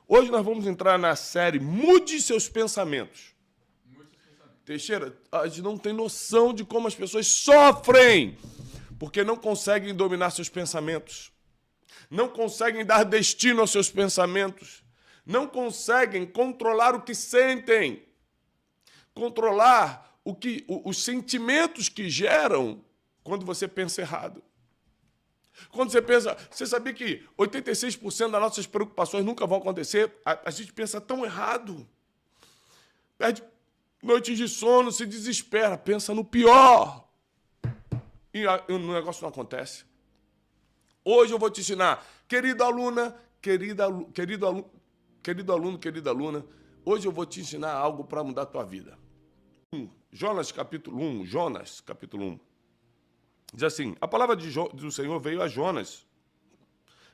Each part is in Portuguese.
Hoje nós vamos entrar na série Mude Seus Pensamentos. Teixeira, a gente não tem noção de como as pessoas sofrem porque não conseguem dominar seus pensamentos, não conseguem dar destino aos seus pensamentos, não conseguem controlar o que sentem, controlar os sentimentos que geram quando você pensa errado. Quando você pensa... Você sabia que 86% das nossas preocupações nunca vão acontecer? A gente pensa tão errado. Perde noites de sono, se desespera, pensa no pior. E o negócio não acontece. Hoje eu vou te ensinar, querido aluno, querida aluna, hoje eu vou te ensinar algo para mudar a tua vida. Jonas, capítulo 1, diz assim, a palavra do Senhor veio a Jonas,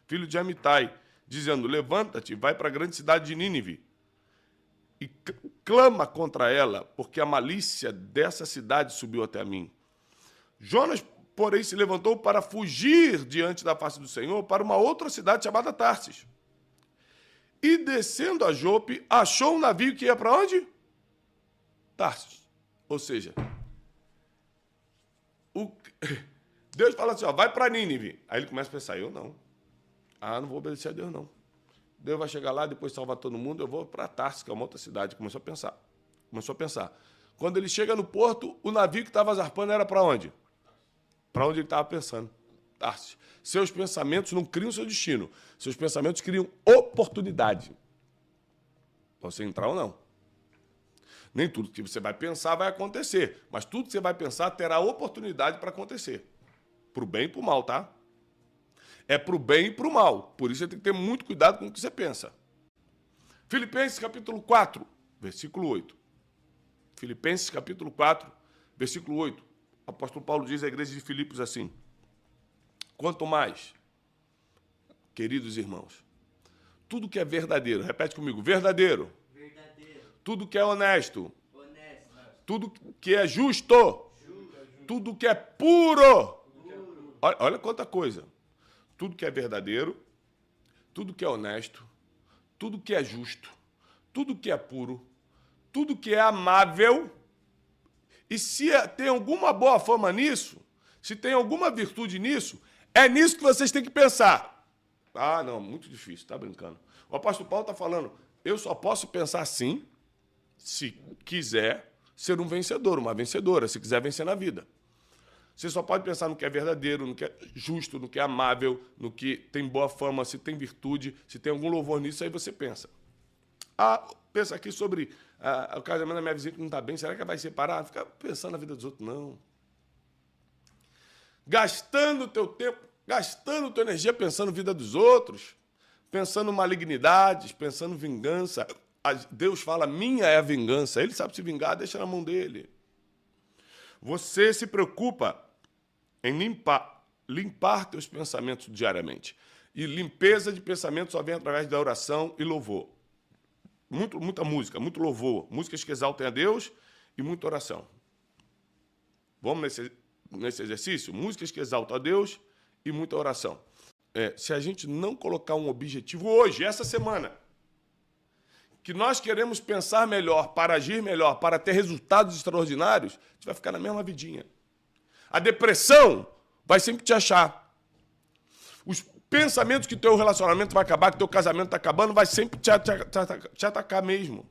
filho de Amitai, dizendo, levanta-te, vai para a grande cidade de Nínive e clama contra ela, porque a malícia dessa cidade subiu até mim. Jonas, porém, se levantou para fugir diante da face do Senhor para uma outra cidade chamada Tarsis. E descendo a Jope, achou um navio que ia para onde? Tarsis. Ou seja, Deus fala assim, ó, vai para Nínive. Aí ele começa a pensar, eu não. Não vou obedecer a Deus, não. Deus vai chegar lá, depois salvar todo mundo, eu vou para Tarsis, que é uma outra cidade. Começou a pensar. Quando ele chega no porto, o navio que estava zarpando era para onde? Para onde ele estava pensando. Tarsis. Seus pensamentos não criam seu destino. Seus pensamentos criam oportunidade. Para você entrar ou não. Nem tudo que você vai pensar vai acontecer, mas tudo que você vai pensar terá oportunidade para acontecer. Para o bem e para o mal, tá? É para o bem e para o mal. Por isso você tem que ter muito cuidado com o que você pensa. Filipenses capítulo 4, versículo 8. Filipenses capítulo 4, versículo 8. O apóstolo Paulo diz à igreja de Filipos assim, quanto mais, queridos irmãos, tudo que é verdadeiro, repete comigo, verdadeiro. Tudo que é honesto. Tudo que é justo. Tudo que é puro. Olha quanta coisa. Tudo que é verdadeiro. Tudo que é honesto. Tudo que é justo. Tudo que é puro. Tudo que é amável. E se tem alguma boa fama nisso, se tem alguma virtude nisso, é nisso que vocês têm que pensar. Não, muito difícil, tá brincando. O apóstolo Paulo está falando, eu só posso pensar assim, se quiser ser um vencedor, uma vencedora, se quiser vencer na vida. Você só pode pensar no que é verdadeiro, no que é justo, no que é amável, no que tem boa fama, se tem virtude, se tem algum louvor nisso, aí você pensa. Pensa aqui sobre o casamento da minha vizinha que não está bem, será que ela vai separar? Fica pensando na vida dos outros, não. Gastando o teu tempo, gastando tua energia pensando na vida dos outros, pensando malignidades, pensando vingança. Deus fala, minha é a vingança. Ele sabe se vingar, deixa na mão dele. Você se preocupa em limpar teus pensamentos diariamente. E limpeza de pensamento só vem através da oração e louvor. Muita música, muito louvor. Músicas que exaltem a Deus e muita oração. Vamos nesse exercício? Músicas que exaltam a Deus e muita oração. Se a gente não colocar um objetivo hoje, essa semana, que nós queremos pensar melhor, para agir melhor, para ter resultados extraordinários, a gente vai ficar na mesma vidinha. A depressão vai sempre te achar. Os pensamentos que teu relacionamento vai acabar, que teu casamento está acabando, vai sempre te atacar mesmo.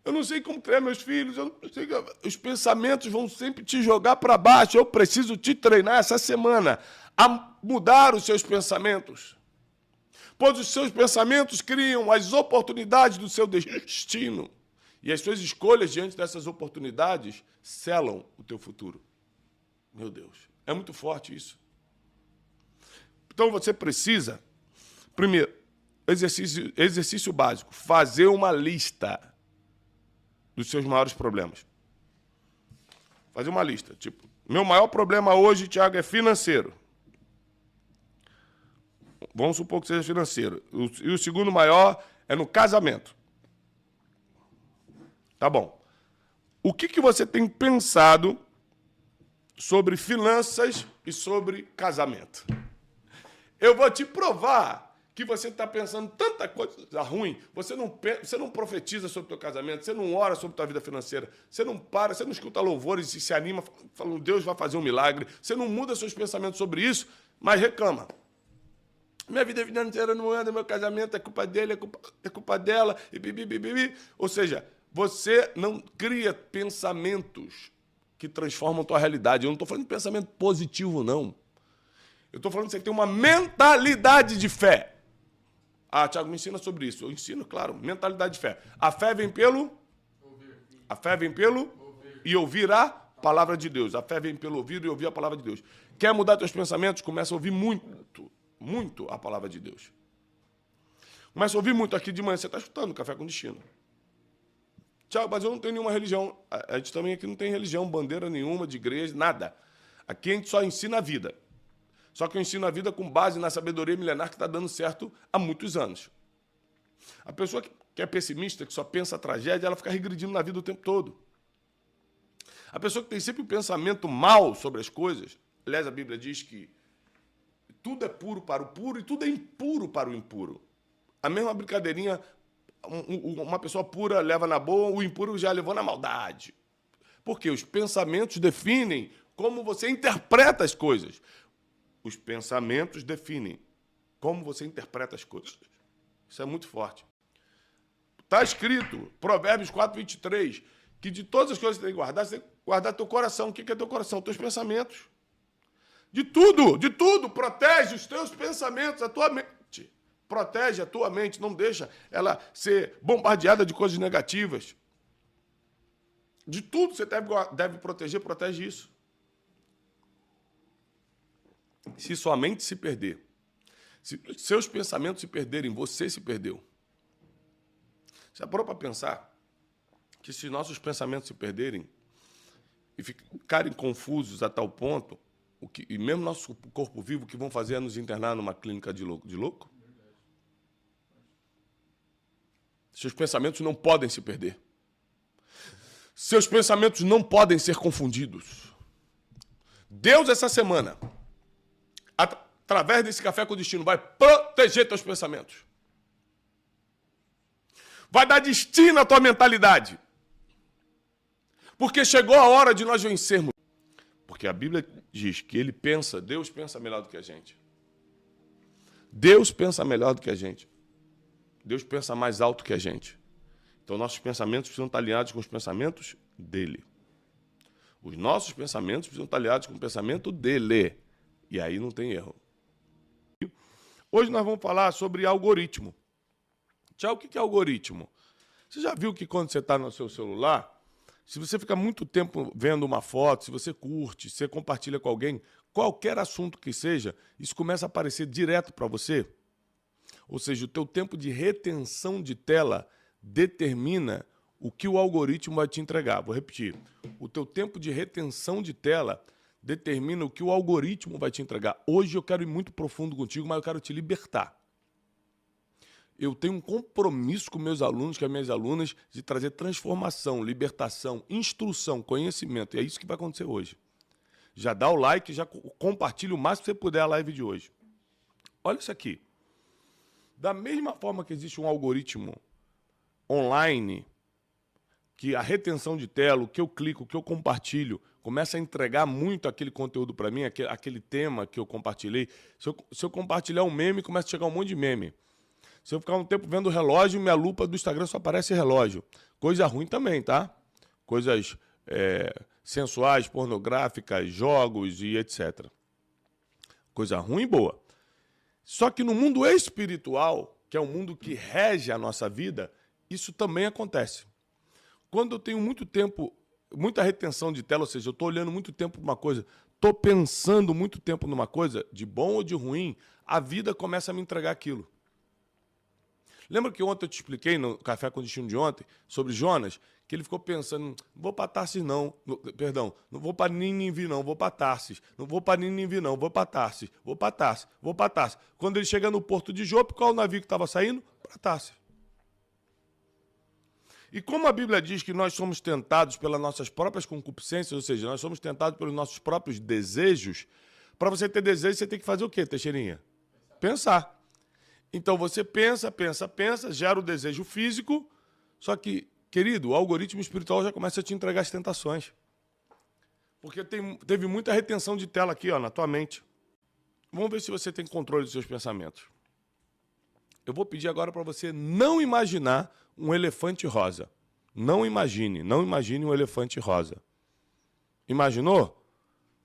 Eu não sei como criar meus filhos, eu não sei, os pensamentos vão sempre te jogar para baixo. Eu preciso te treinar essa semana a mudar os seus pensamentos. Pois os seus pensamentos criam as oportunidades do seu destino. E as suas escolhas diante dessas oportunidades selam o teu futuro. Meu Deus, é muito forte isso. Então você precisa, primeiro, exercício básico, fazer uma lista dos seus maiores problemas. Fazer uma lista, tipo, meu maior problema hoje, Tiago, é financeiro. Vamos supor que seja financeiro. E o segundo maior é no casamento. Tá bom. O que você tem pensado sobre finanças e sobre casamento? Eu vou te provar que você está pensando tanta coisa ruim, você não profetiza sobre o teu casamento, você não ora sobre a tua vida financeira, você não para, você não escuta louvores e se anima falando Deus vai fazer um milagre, você não muda seus pensamentos sobre isso, mas reclama. Minha vida financeira não anda, meu casamento é culpa dele, é culpa dela, e bibi. Ou seja, você não cria pensamentos que transformam a tua realidade. Eu não estou falando de pensamento positivo, não. Eu estou falando que você tem uma mentalidade de fé. Ah, Thiago, me ensina sobre isso. Eu ensino, claro, mentalidade de fé. A fé vem pelo... A fé vem pelo... E ouvir a palavra de Deus. A fé vem pelo ouvir e ouvir a palavra de Deus. Quer mudar teus pensamentos? Começa a ouvir muito a palavra de Deus. Começa a ouvir muito aqui de manhã. Você está escutando Café com Destino. Thiago, mas eu não tenho nenhuma religião. A gente também aqui não tem religião, bandeira nenhuma, de igreja, nada. Aqui a gente só ensina a vida. Só que eu ensino a vida com base na sabedoria milenar que está dando certo há muitos anos. A pessoa que é pessimista, que só pensa a tragédia, ela fica regredindo na vida o tempo todo. A pessoa que tem sempre um pensamento mal sobre as coisas, aliás, a Bíblia diz que tudo é puro para o puro e tudo é impuro para o impuro. A mesma brincadeirinha, uma pessoa pura leva na boa, o impuro já levou na maldade. Porque os pensamentos definem como você interpreta as coisas. Os pensamentos definem como você interpreta as coisas. Isso é muito forte. Está escrito, Provérbios 4:23, que de todas as coisas que você tem que guardar, você tem que guardar teu coração. O que é teu coração? Teus pensamentos. De tudo. Protege os teus pensamentos, a tua mente. Protege a tua mente, não deixa ela ser bombardeada de coisas negativas. De tudo você deve proteger, protege isso. Se sua mente se perder, se seus pensamentos se perderem, você se perdeu. Você parou para pensar que se nossos pensamentos se perderem e ficarem confusos a tal ponto, e mesmo nosso corpo vivo, o que vão fazer é nos internar numa clínica de louco? Seus pensamentos não podem se perder. Seus pensamentos não podem ser confundidos. Deus, essa semana, através desse Café com Destino, vai proteger teus pensamentos. Vai dar destino à tua mentalidade. Porque chegou a hora de nós vencermos. Porque a Bíblia diz que Deus pensa melhor do que a gente. Deus pensa melhor do que a gente. Deus pensa mais alto que a gente. Então, nossos pensamentos precisam estar alinhados com os pensamentos dele. Os nossos pensamentos precisam estar alinhados com o pensamento dele. E aí não tem erro. Hoje nós vamos falar sobre algoritmo. Tchau, o que é algoritmo? Você já viu que quando você está no seu celular, se você fica muito tempo vendo uma foto, se você curte, se você compartilha com alguém, qualquer assunto que seja, isso começa a aparecer direto para você? Ou seja, o teu tempo de retenção de tela determina o que o algoritmo vai te entregar. Vou repetir. O teu tempo de retenção de tela determina o que o algoritmo vai te entregar. Hoje eu quero ir muito profundo contigo, mas eu quero te libertar. Eu tenho um compromisso com meus alunos, com as minhas alunas, de trazer transformação, libertação, instrução, conhecimento. E é isso que vai acontecer hoje. Já dá o like, já compartilha o máximo que você puder a live de hoje. Olha isso aqui. Da mesma forma que existe um algoritmo online, que a retenção de tela, o que eu clico, o que eu compartilho, começa a entregar muito aquele conteúdo para mim, aquele tema que eu compartilhei. Se eu compartilhar um meme, começa a chegar um monte de meme. Se eu ficar um tempo vendo o relógio, minha lupa do Instagram só aparece relógio. Coisa ruim também, tá? Coisas sensuais, pornográficas, jogos e etc. Coisa ruim e boa. Só que no mundo espiritual, que é o mundo que rege a nossa vida, isso também acontece. Quando eu tenho muito tempo, muita retenção de tela, ou seja, eu estou olhando muito tempo para uma coisa, estou pensando muito tempo numa coisa, de bom ou de ruim, a vida começa a me entregar aquilo. Lembra que ontem eu te expliquei, no Café com Destino de ontem, sobre Jonas, que ele ficou pensando, não vou para Tarsis não, perdão, não vou para Nínive não, vou para Tarsis, não vou para Nínive não, vou para Tarsis, vou para Tarsis, vou para Tarsis. Quando ele chega no porto de Jope, qual o navio que estava saindo? Para Tarsis. E como a Bíblia diz que nós somos tentados pelas nossas próprias concupiscências, ou seja, nós somos tentados pelos nossos próprios desejos, para você ter desejo, você tem que fazer o quê, Teixeirinha? Pensar. Então você pensa, gera o desejo físico, só que, querido, o algoritmo espiritual já começa a te entregar as tentações. Porque teve muita retenção de tela aqui, ó, na tua mente. Vamos ver se você tem controle dos seus pensamentos. Eu vou pedir agora para você não imaginar um elefante rosa. Não imagine um elefante rosa. Imaginou?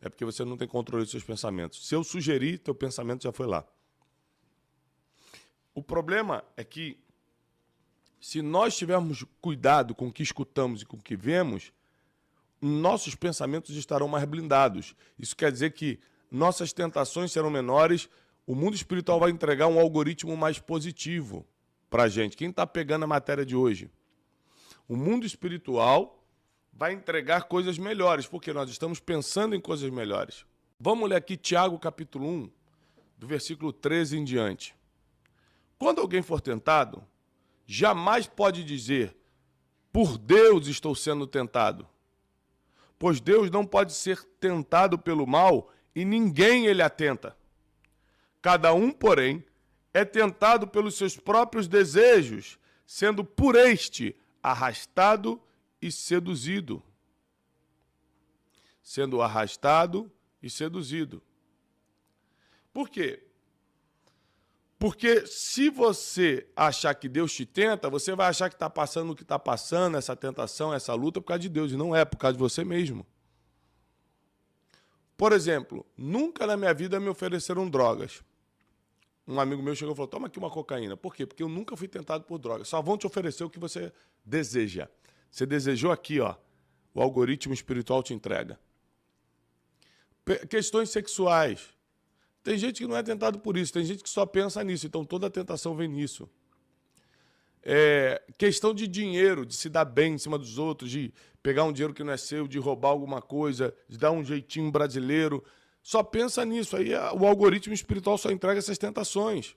É porque você não tem controle dos seus pensamentos. Se eu sugerir, teu pensamento já foi lá. O problema é que, se nós tivermos cuidado com o que escutamos e com o que vemos, nossos pensamentos estarão mais blindados. Isso quer dizer que nossas tentações serão menores, o mundo espiritual vai entregar um algoritmo mais positivo para a gente. Quem está pegando a matéria de hoje? O mundo espiritual vai entregar coisas melhores, porque nós estamos pensando em coisas melhores. Vamos ler aqui Tiago, capítulo 1, do versículo 13 em diante. Quando alguém for tentado, jamais pode dizer, por Deus estou sendo tentado. Pois Deus não pode ser tentado pelo mal e ninguém ele atenta. Cada um, porém, é tentado pelos seus próprios desejos, sendo por este arrastado e seduzido. Sendo arrastado e seduzido. Por quê? Porque se você achar que Deus te tenta, você vai achar que está passando o que está passando, essa tentação, essa luta, por causa de Deus. E não é, por causa de você mesmo. Por exemplo, nunca na minha vida me ofereceram drogas. Um amigo meu chegou e falou, toma aqui uma cocaína. Por quê? Porque eu nunca fui tentado por drogas. Só vão te oferecer o que você deseja. Você desejou aqui, ó, o algoritmo espiritual te entrega. Questões sexuais. Tem gente que não é tentado por isso, tem gente que só pensa nisso, então toda a tentação vem nisso. Questão de dinheiro, de se dar bem em cima dos outros, de pegar um dinheiro que não é seu, de roubar alguma coisa, de dar um jeitinho brasileiro. Só pensa nisso, aí o algoritmo espiritual só entrega essas tentações.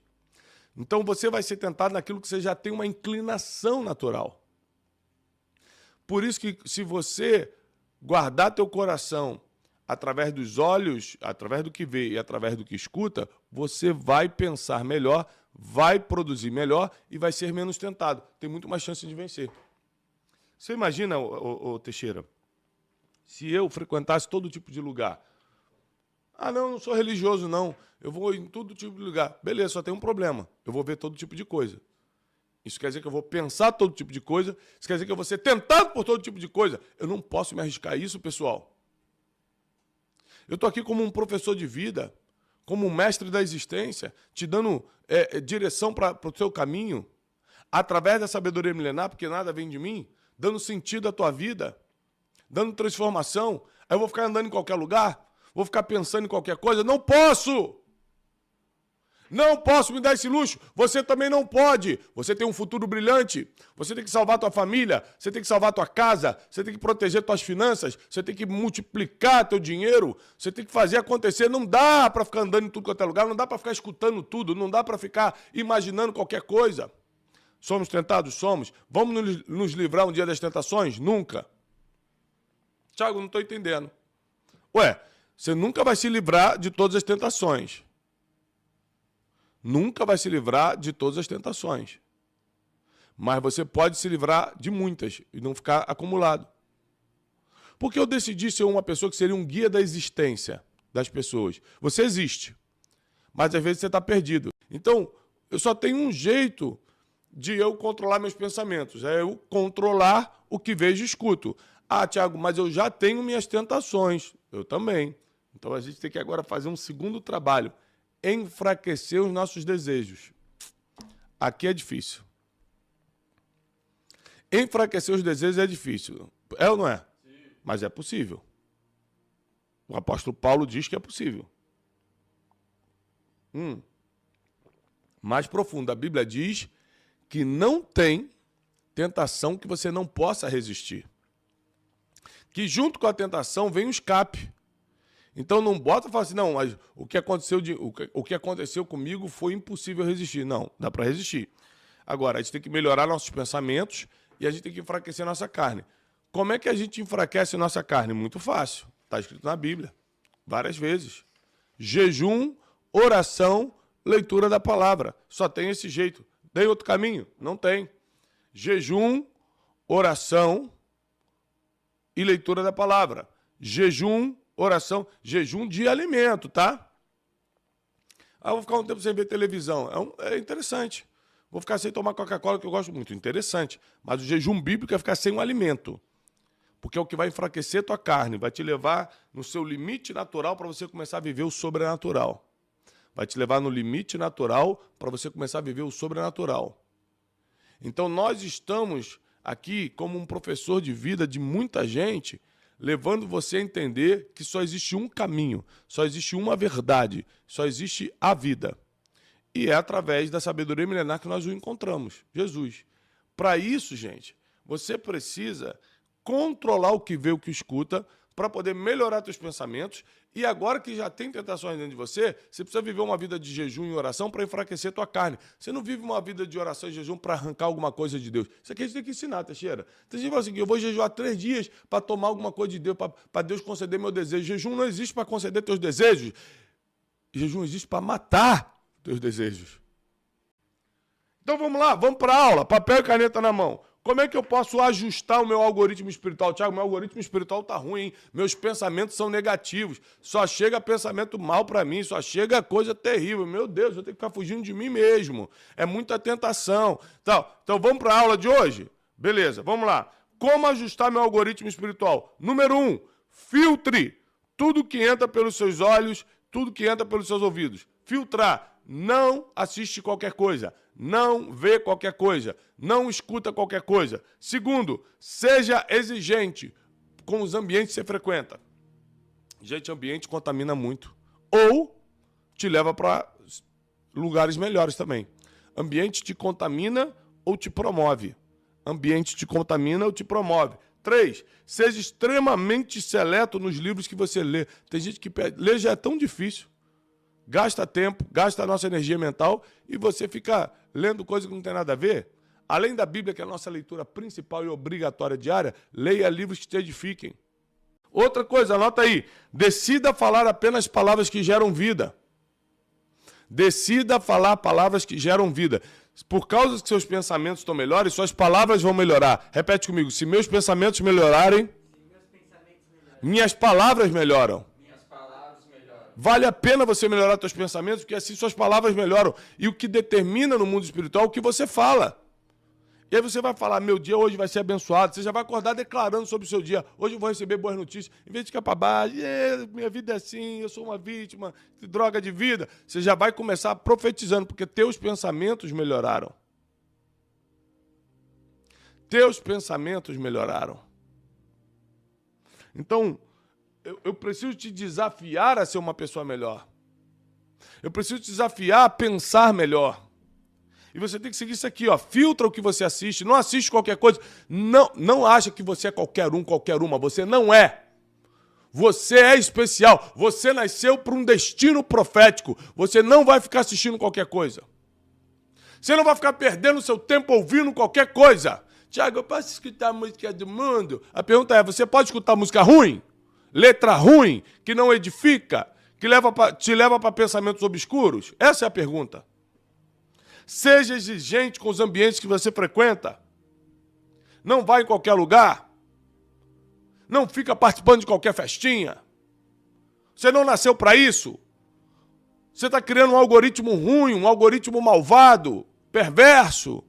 Então você vai ser tentado naquilo que você já tem uma inclinação natural. Por isso que se você guardar teu coração através dos olhos, através do que vê e através do que escuta, você vai pensar melhor, vai produzir melhor e vai ser menos tentado. Tem muito mais chance de vencer. Você imagina, ô Teixeira, se eu frequentasse todo tipo de lugar. Ah, não sou religioso, não. Eu vou em todo tipo de lugar. Beleza, só tem um problema. Eu vou ver todo tipo de coisa. Isso quer dizer que eu vou pensar todo tipo de coisa. Isso quer dizer que eu vou ser tentado por todo tipo de coisa. Eu não posso me arriscar a isso, pessoal. Eu estou aqui como um professor de vida, como um mestre da existência, te dando direção para o seu caminho, através da sabedoria milenar, porque nada vem de mim, dando sentido à tua vida, dando transformação. Aí eu vou ficar andando em qualquer lugar? Vou ficar pensando em qualquer coisa? Não posso! Não posso me dar esse luxo. Você também não pode. Você tem um futuro brilhante. Você tem que salvar tua família. Você tem que salvar tua casa. Você tem que proteger tuas finanças. Você tem que multiplicar teu dinheiro. Você tem que fazer acontecer. Não dá para ficar andando em tudo quanto é lugar. Não dá para ficar escutando tudo. Não dá para ficar imaginando qualquer coisa. Somos tentados? Somos. Vamos nos livrar um dia das tentações? Nunca. Tiago, não estou entendendo. Ué, você nunca vai se livrar de todas as tentações. Nunca vai se livrar de todas as tentações. Mas você pode se livrar de muitas e não ficar acumulado. Porque eu decidi ser uma pessoa que seria um guia da existência das pessoas. Você existe, mas às vezes você está perdido. Então, eu só tenho um jeito de eu controlar meus pensamentos. É eu controlar o que vejo e escuto. Ah, Tiago, mas eu já tenho minhas tentações. Eu também. Então a gente tem que agora fazer um segundo trabalho. Enfraquecer os nossos desejos. Aqui é difícil. Enfraquecer os desejos é difícil. É ou não é? Sim. Mas é possível. O apóstolo Paulo diz que é possível. Mais profundo, a Bíblia diz que não tem tentação que você não possa resistir. Que junto com a tentação vem o escape. Então não bota e fala assim, não, mas o que aconteceu comigo foi impossível resistir. Não, dá para resistir. Agora, a gente tem que melhorar nossos pensamentos e a gente tem que enfraquecer a nossa carne. Como é que a gente enfraquece a nossa carne? Muito fácil. Está escrito na Bíblia, várias vezes. Jejum, oração leitura da palavra. Só tem esse jeito. Tem outro caminho? Não tem. Jejum, oração e leitura da palavra. Jejum, oração, jejum de alimento, tá? Ah, vou ficar um tempo sem ver televisão. É interessante. Vou ficar sem tomar Coca-Cola, que eu gosto muito. Interessante. Mas o jejum bíblico é ficar sem um alimento. Porque é o que vai enfraquecer tua carne, vai te levar no seu limite natural para você começar a viver o sobrenatural. Vai te levar no limite natural para você começar a viver o sobrenatural. Então nós estamos aqui como um professor de vida de muita gente, levando você a entender que só existe um caminho, só existe uma verdade, só existe a vida. E é através da sabedoria milenar que nós o encontramos, Jesus. Para isso, gente, você precisa controlar o que vê, o que escuta, para poder melhorar seus pensamentos. E agora que já tem tentações dentro de você, você precisa viver uma vida de jejum e oração para enfraquecer tua carne. Você não vive uma vida de oração e jejum para arrancar alguma coisa de Deus. Isso aqui a gente tem que ensinar, Teixeira. Tem gente que fala assim, eu vou jejuar 3 dias para tomar alguma coisa de Deus, para Deus conceder meu desejo. Jejum não existe para conceder teus desejos. Jejum existe para matar teus desejos. Então vamos lá, vamos para a aula. Papel e caneta na mão. Como é que eu posso ajustar o meu algoritmo espiritual? Tiago, meu algoritmo espiritual tá ruim, hein? Meus pensamentos são negativos. Só chega pensamento mal para mim, só chega coisa terrível. Meu Deus, eu tenho que ficar fugindo de mim mesmo. É muita tentação. Então vamos para a aula de hoje? Beleza, vamos lá. Como ajustar meu algoritmo espiritual? Número 1, filtre tudo que entra pelos seus olhos, tudo que entra pelos seus ouvidos. Filtrar. Não assiste qualquer coisa. Não vê qualquer coisa. Não escuta qualquer coisa. Segundo, seja exigente com os ambientes que você frequenta. Gente, ambiente contamina muito. Ou te leva para lugares melhores também. Ambiente te contamina ou te promove. Ambiente te contamina ou te promove. 3, seja extremamente seleto nos livros que você lê. Tem gente que ler já é tão difícil. Gasta tempo, gasta a nossa energia mental e você fica lendo coisa que não tem nada a ver. Além da Bíblia, que é a nossa leitura principal e obrigatória diária, leia livros que te edifiquem. Outra coisa, anota aí. Decida falar apenas palavras que geram vida. Decida falar palavras que geram vida. Por causa que seus pensamentos estão melhores, suas palavras vão melhorar. Repete comigo. Se meus pensamentos melhorarem, minhas palavras melhoram. Vale a pena você melhorar seus pensamentos, porque assim suas palavras melhoram. E o que determina no mundo espiritual é o que você fala. E aí você vai falar, meu dia hoje vai ser abençoado. Você já vai acordar declarando sobre o seu dia. Hoje eu vou receber boas notícias. Em vez de ficar para baixo, minha vida é assim, eu sou uma vítima de droga de vida. Você já vai começar profetizando, porque teus pensamentos melhoraram. Teus pensamentos melhoraram. Então, eu preciso te desafiar a ser uma pessoa melhor. Eu preciso te desafiar a pensar melhor. E você tem que seguir isso aqui, ó. Filtra o que você assiste. Não assiste qualquer coisa. Não acha que você é qualquer um, qualquer uma. Você não é. Você é especial. Você nasceu para um destino profético. Você não vai ficar assistindo qualquer coisa. Você não vai ficar perdendo seu tempo ouvindo qualquer coisa. Tiago, eu posso escutar a música do mundo? A pergunta é, você pode escutar música ruim? Letra ruim, que não edifica, que te leva para pensamentos obscuros? Essa é a pergunta. Seja exigente com os ambientes que você frequenta. Não vá em qualquer lugar. Não fica participando de qualquer festinha. Você não nasceu para isso. Você está criando um algoritmo ruim, um algoritmo malvado, perverso,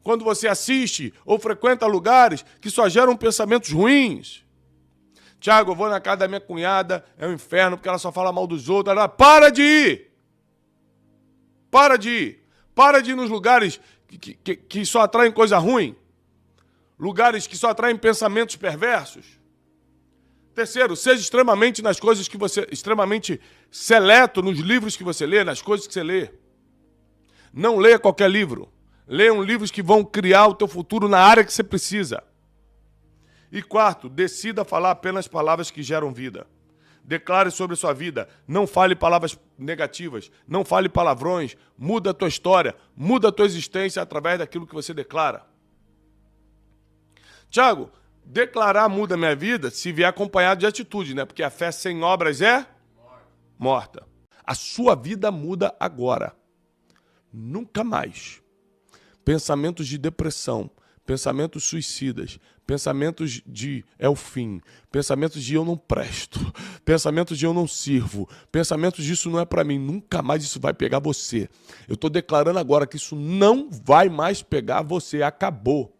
quando você assiste ou frequenta lugares que só geram pensamentos ruins. Tiago, eu vou na casa da minha cunhada, é um inferno, porque ela só fala mal dos outros. Ela, para de ir! Para de ir! Para de ir nos lugares que só atraem coisa ruim. Lugares que só atraem pensamentos perversos. Terceiro, seja extremamente nas coisas que você... Extremamente seleto nos livros que você lê, nas coisas que você lê. Não leia qualquer livro. Leiam livros que vão criar o teu futuro na área que você precisa. E quarto, decida falar apenas palavras que geram vida. Declare sobre sua vida. Não fale palavras negativas. Não fale palavrões. Muda a tua história. Muda a tua existência através daquilo que você declara. Tiago, declarar muda a minha vida se vier acompanhado de atitude, né? Porque a fé sem obras é morta. A sua vida muda agora. Nunca mais. Pensamentos de depressão, pensamentos suicidas, pensamentos de é o fim, pensamentos de eu não presto, pensamentos de eu não sirvo, pensamentos de isso não é para mim, nunca mais isso vai pegar você. Eu estou declarando agora que isso não vai mais pegar você, acabou.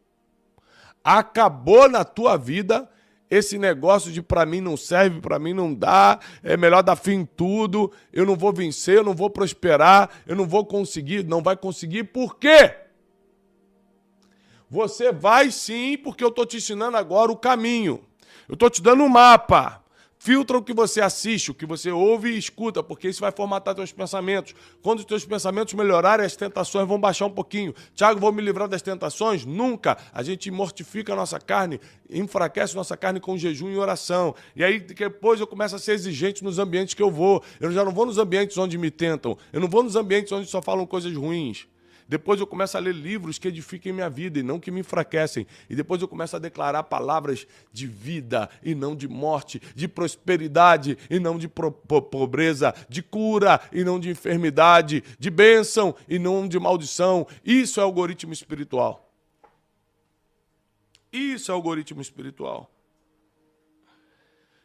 Acabou na tua vida esse negócio de para mim não serve, para mim não dá, é melhor dar fim em tudo, eu não vou vencer, eu não vou prosperar, eu não vou conseguir, não vai conseguir, por quê? Você vai sim, porque eu estou te ensinando agora o caminho. Eu estou te dando um mapa. Filtra o que você assiste, o que você ouve e escuta, porque isso vai formatar teus pensamentos. Quando os teus pensamentos melhorarem, as tentações vão baixar um pouquinho. Tiago, vou me livrar das tentações? Nunca. A gente mortifica a nossa carne, enfraquece nossa carne com jejum e oração. E aí depois eu começo a ser exigente nos ambientes que eu vou. Eu já não vou nos ambientes onde me tentam. Eu não vou nos ambientes onde só falam coisas ruins. Depois eu começo a ler livros que edifiquem minha vida e não que me enfraquecem. E depois eu começo a declarar palavras de vida e não de morte, de prosperidade e não de pobreza, de cura e não de enfermidade, de bênção e não de maldição. Isso é algoritmo espiritual. Isso é algoritmo espiritual.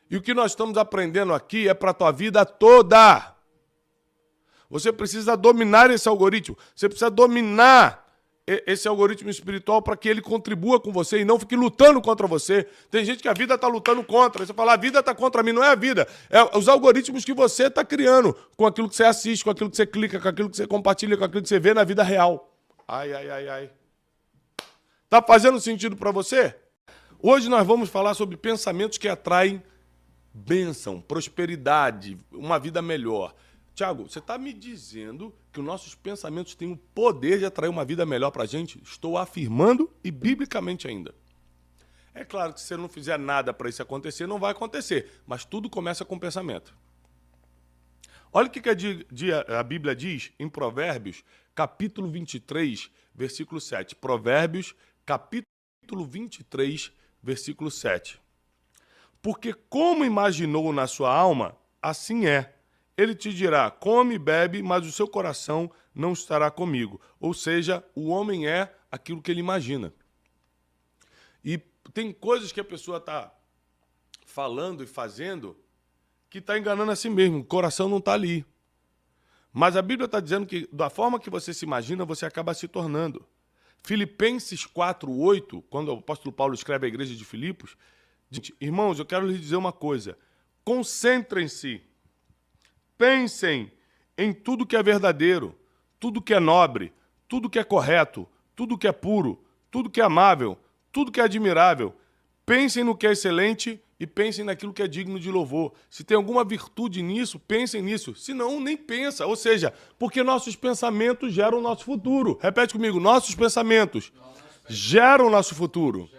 E o que nós estamos aprendendo aqui é para a tua vida toda. Você precisa dominar esse algoritmo. Você precisa dominar esse algoritmo espiritual para que ele contribua com você e não fique lutando contra você. Tem gente que a vida está lutando contra. Você fala, a vida está contra mim. Não é a vida. É os algoritmos que você está criando com aquilo que você assiste, com aquilo que você clica, com aquilo que você compartilha, com aquilo que você vê na vida real. Ai, ai, ai, ai. Tá fazendo sentido para você? Hoje nós vamos falar sobre pensamentos que atraem bênção, prosperidade, uma vida melhor. Tiago, você está me dizendo que os nossos pensamentos têm o poder de atrair uma vida melhor para a gente? Estou afirmando e biblicamente ainda. É claro que se você não fizer nada para isso acontecer, não vai acontecer. Mas tudo começa com pensamento. Olha o que a Bíblia diz em Provérbios, capítulo 23, versículo 7. Provérbios, capítulo 23, versículo 7. Porque como imaginou na sua alma, assim é. Ele te dirá, come e bebe, mas o seu coração não estará comigo. Ou seja, o homem é aquilo que ele imagina. E tem coisas que a pessoa está falando e fazendo que está enganando a si mesmo. O coração não está ali. Mas a Bíblia está dizendo que da forma que você se imagina, você acaba se tornando. Filipenses 4:8, quando o apóstolo Paulo escreve à igreja de Filipos, diz, irmãos, eu quero lhes dizer uma coisa. Concentrem-se. Pensem em tudo que é verdadeiro, tudo que é nobre, tudo que é correto, tudo que é puro, tudo que é amável, tudo que é admirável. Pensem no que é excelente e pensem naquilo que é digno de louvor. Se tem alguma virtude nisso, pensem nisso. Se não, nem pensa. Ou seja, porque nossos pensamentos geram o nosso futuro. Repete comigo, nossos pensamentos geram o nosso futuro.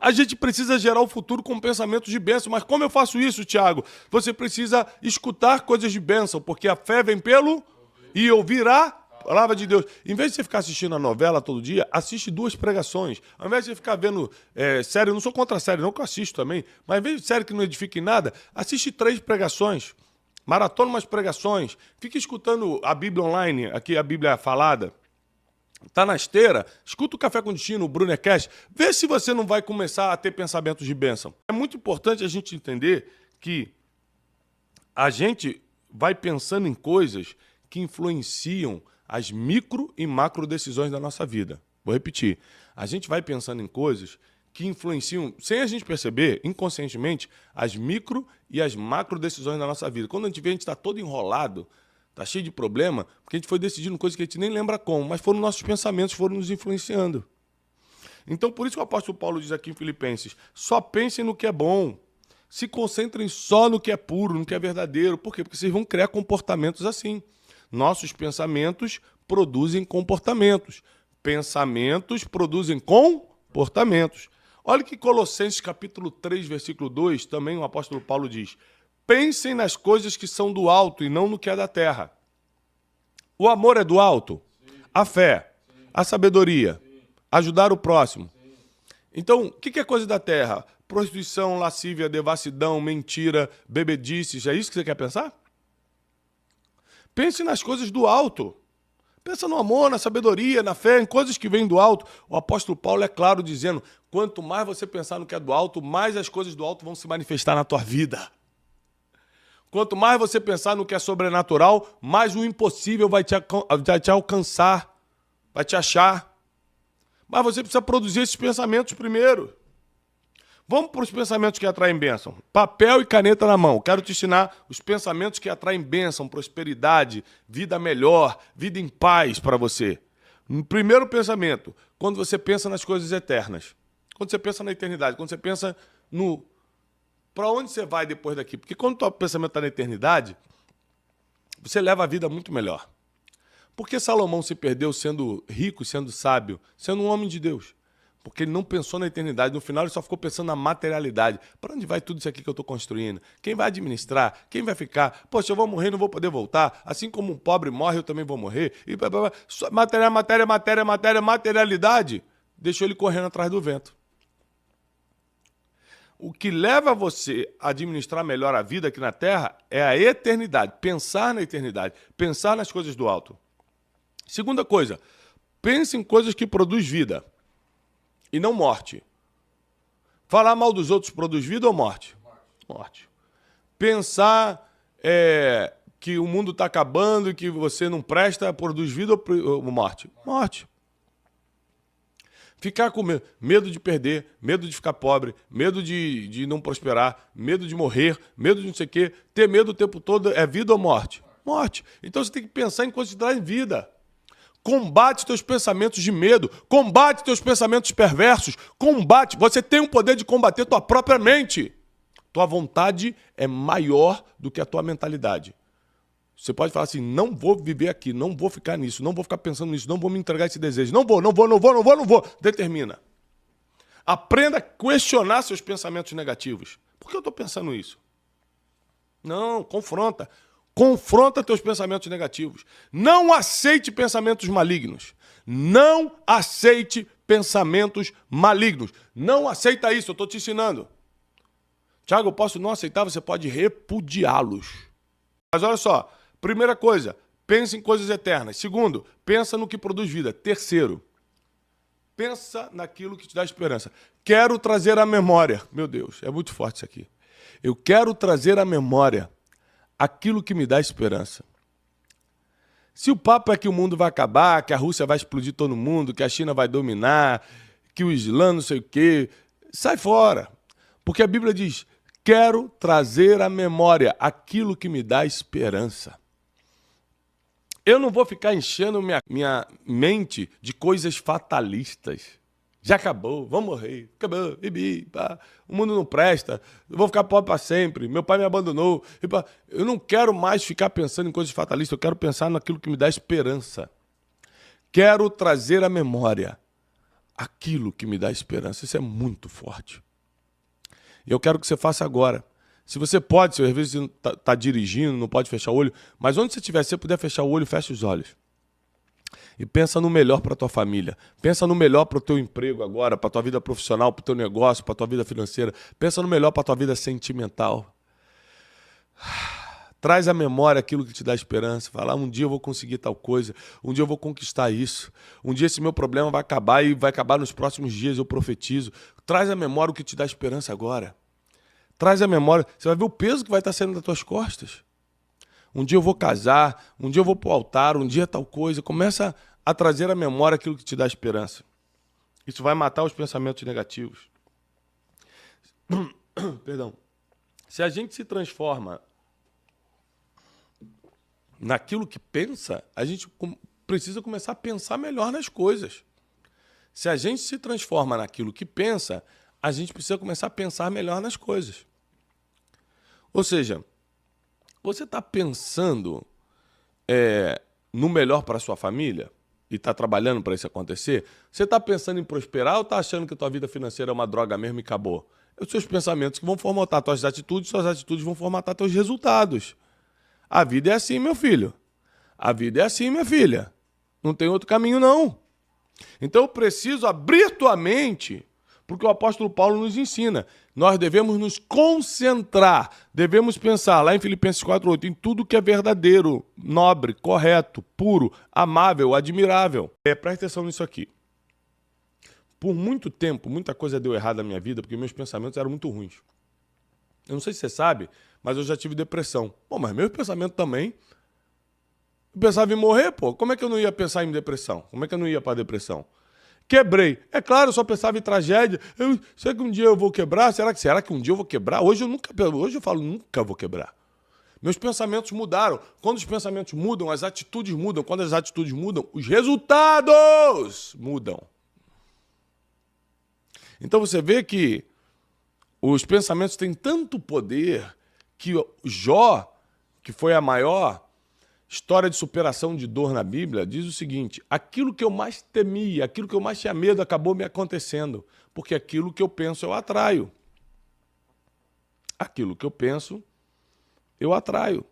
A gente precisa gerar o futuro com pensamentos de bênção. Mas como eu faço isso, Tiago? Você precisa escutar coisas de bênção, porque a fé vem pelo e ouvir a palavra de Deus. Em vez de você ficar assistindo a novela todo dia, assiste 2 pregações. Ao invés de você ficar vendo série, eu não sou contra a série, não, que eu assisto também, mas ao invés de série que não edifica em nada, assiste 3 pregações. Maratona umas pregações. Fica escutando a Bíblia online, aqui a Bíblia falada. Tá na esteira, escuta o Café com Destino, o Brunercast, vê se você não vai começar a ter pensamentos de bênção. É muito importante a gente entender que a gente vai pensando em coisas que influenciam as micro e macro decisões da nossa vida. Vou repetir, a gente vai pensando em coisas que influenciam, sem a gente perceber, inconscientemente, as micro e as macro decisões da nossa vida. Quando a gente vê, a gente está todo enrolado, está cheio de problema, porque a gente foi decidindo coisas que a gente nem lembra como, mas foram nossos pensamentos, foram nos influenciando. Então, por isso que o apóstolo Paulo diz aqui em Filipenses, só pensem no que é bom, se concentrem só no que é puro, no que é verdadeiro. Por quê? Porque vocês vão criar comportamentos assim. Nossos pensamentos produzem comportamentos. Pensamentos produzem comportamentos. Olha que Colossenses capítulo 3, versículo 2, também o apóstolo Paulo diz, pensem nas coisas que são do alto e não no que é da terra. O amor é do alto? Sim. A fé, sim. A sabedoria, sim. Ajudar o próximo. Sim. Então, o que é coisa da terra? Prostituição, lascívia, devassidão, mentira, bebedices. É isso que você quer pensar? Pense nas coisas do alto. Pensa no amor, na sabedoria, na fé, em coisas que vêm do alto. O apóstolo Paulo é claro dizendo, quanto mais você pensar no que é do alto, mais as coisas do alto vão se manifestar na tua vida. Quanto mais você pensar no que é sobrenatural, mais o impossível vai te alcançar, vai te achar. Mas você precisa produzir esses pensamentos primeiro. Vamos para os pensamentos que atraem bênção. Papel e caneta na mão. Quero te ensinar os pensamentos que atraem bênção, prosperidade, vida melhor, vida em paz para você. Primeiro pensamento, quando você pensa nas coisas eternas. Quando você pensa na eternidade, quando você pensa no... Para onde você vai depois daqui? Porque quando o teu pensamento está na eternidade, você leva a vida muito melhor. Por que Salomão se perdeu sendo rico, sendo sábio, sendo um homem de Deus? Porque ele não pensou na eternidade. No final, ele só ficou pensando na materialidade. Para onde vai tudo isso aqui que eu estou construindo? Quem vai administrar? Quem vai ficar? Poxa, eu vou morrer, não vou poder voltar. Assim como um pobre morre, eu também vou morrer. E materialidade, deixou ele correndo atrás do vento. O que leva você a administrar melhor a vida aqui na Terra é a eternidade. Pensar na eternidade. Pensar nas coisas do alto. Segunda coisa, pense em coisas que produzem vida. E não morte. Falar mal dos outros produz vida ou morte? Morte. Pensar que o mundo está acabando e que você não presta produz vida ou morte? Morte. Ficar com medo de perder, medo de ficar pobre, medo de não prosperar, medo de morrer, medo de não sei o quê, ter medo o tempo todo é vida ou morte? Morte. Então você tem que pensar em coisas que trazem vida. Combate teus pensamentos de medo, combate teus pensamentos perversos, combate. Você tem o poder de combater tua própria mente. Tua vontade é maior do que a tua mentalidade. Você pode falar assim, não vou viver aqui, não vou ficar nisso, não vou ficar pensando nisso, não vou me entregar a esse desejo, não vou. Determina. Aprenda a questionar seus pensamentos negativos. Por que eu estou pensando isso? Não, confronta. Confronta teus pensamentos negativos. Não aceite pensamentos malignos. Não aceite pensamentos malignos. Não aceita isso, eu estou te ensinando. Tiago, eu posso não aceitar, você pode repudiá-los. Mas olha só, primeira coisa, pense em coisas eternas. Segundo, pensa no que produz vida. Terceiro, pensa naquilo que te dá esperança. Quero trazer à memória. Meu Deus, é muito forte isso aqui. Eu quero trazer à memória aquilo que me dá esperança. Se o papo é que o mundo vai acabar, que a Rússia vai explodir todo mundo, que a China vai dominar, que o Islã não sei o quê, sai fora. Porque a Bíblia diz, quero trazer à memória aquilo que me dá esperança. Eu não vou ficar enchendo minha mente de coisas fatalistas. Já acabou, vou morrer, acabou, o mundo não presta, eu vou ficar pobre para sempre, meu pai me abandonou. Eu não quero mais ficar pensando em coisas fatalistas, eu quero pensar naquilo que me dá esperança. Quero trazer à memória aquilo que me dá esperança. Isso é muito forte. E eu quero que você faça agora. Se você pode, se às vezes você está dirigindo, não pode fechar o olho, mas onde você estiver, se você puder fechar o olho, fecha os olhos. E pensa no melhor para a tua família. Pensa no melhor para o teu emprego agora, para a tua vida profissional, para o teu negócio, para a tua vida financeira. Pensa no melhor para a tua vida sentimental. Traz à memória aquilo que te dá esperança. Fala, um dia eu vou conseguir tal coisa, um dia eu vou conquistar isso. Um dia esse meu problema vai acabar e vai acabar nos próximos dias, eu profetizo. Traz à memória o que te dá esperança agora. Traz à memória, você vai ver o peso que vai estar saindo das tuas costas. Um dia eu vou casar, um dia eu vou para o altar, um dia tal coisa. Começa a trazer à memória aquilo que te dá esperança. Isso vai matar os pensamentos negativos. Perdão. Se a gente se transforma naquilo que pensa, a gente precisa começar a pensar melhor nas coisas. Se a gente se transforma naquilo que pensa, a gente precisa começar a pensar melhor nas coisas. Ou seja, você está pensando no melhor para a sua família e está trabalhando para isso acontecer? Você está pensando em prosperar ou está achando que a tua vida financeira é uma droga mesmo e acabou? É os seus pensamentos que vão formatar suas atitudes vão formatar teus resultados. A vida é assim, meu filho. A vida é assim, minha filha. Não tem outro caminho, não. Então eu preciso abrir tua mente Porque o apóstolo Paulo nos ensina. Nós devemos nos concentrar, devemos pensar, lá em Filipenses 4:8, em tudo que é verdadeiro, nobre, correto, puro, amável, admirável. Presta atenção nisso aqui. Por muito tempo, muita coisa deu errado na minha vida, porque meus pensamentos eram muito ruins. Eu não sei se você sabe, mas eu já tive depressão. Pô, mas meus pensamentos também. Eu pensava em morrer, pô. Como é que eu não ia pensar em depressão? Como é que eu não ia para depressão? Quebrei. É claro, eu só pensava em tragédia. Será que um dia eu vou quebrar? Será que um dia eu vou quebrar? Hoje eu falo, nunca vou quebrar. Meus pensamentos mudaram. Quando os pensamentos mudam, as atitudes mudam. Quando as atitudes mudam, os resultados mudam. Então você vê que os pensamentos têm tanto poder que Jó, que foi a maior história de superação de dor na Bíblia, diz o seguinte: aquilo que eu mais temia, aquilo que eu mais tinha medo acabou me acontecendo, porque aquilo que eu penso eu atraio. Aquilo que eu penso eu atraio.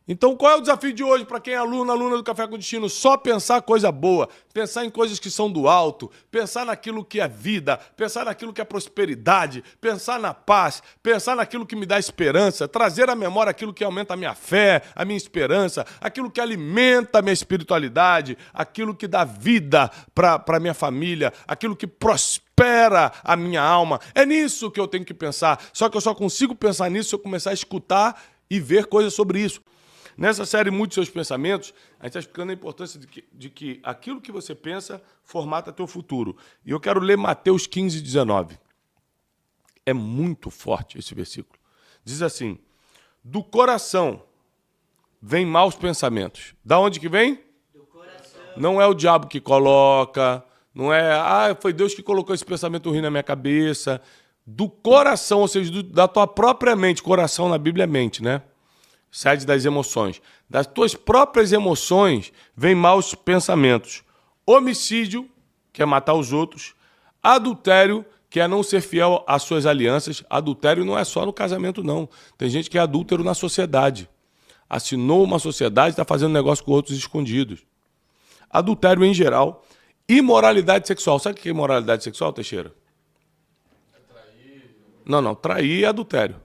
Então, qual é o desafio de hoje para quem é aluno, aluna do Café com Destino? Só pensar coisa boa, pensar em coisas que são do alto, pensar naquilo que é vida, pensar naquilo que é prosperidade, pensar na paz, pensar naquilo que me dá esperança, trazer à memória aquilo que aumenta a minha fé, a minha esperança, aquilo que alimenta a minha espiritualidade, aquilo que dá vida para a minha família, aquilo que prospera a minha alma. É nisso que eu tenho que pensar. Só que eu só consigo pensar nisso se eu começar a escutar e ver coisas sobre isso. Nessa série Mude Seus Pensamentos, a gente está explicando a importância de que aquilo que você pensa formata teu futuro. E eu quero ler Mateus 15:19. É muito forte esse versículo. Diz assim: do coração vem maus pensamentos. Da onde que vem? Do coração. Não é o diabo que coloca, não é, foi Deus que colocou esse pensamento ruim na minha cabeça. Do coração, ou seja, da tua própria mente. Coração na Bíblia é mente, né? Sede das emoções. Das tuas próprias emoções vem maus pensamentos. Homicídio, que é matar os outros. Adultério, que é não ser fiel às suas alianças. Adultério não é só no casamento, não. Tem gente que é adúltero na sociedade. Assinou uma sociedade e está fazendo negócio com outros escondidos. Adultério em geral. Imoralidade sexual. Sabe o que é imoralidade sexual, Teixeira? É trair. Não. Trair é adultério.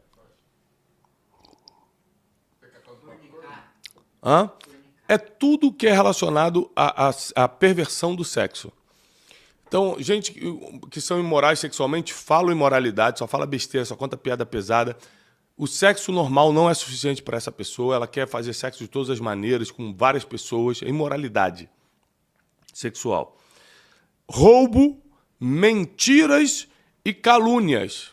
É tudo que é relacionado à perversão do sexo. Então, gente que são imorais sexualmente fala imoralidade, só fala besteira, só conta piada pesada. O sexo normal não é suficiente para essa pessoa, ela quer fazer sexo de todas as maneiras, com várias pessoas. É imoralidade sexual. Roubo, mentiras e calúnias.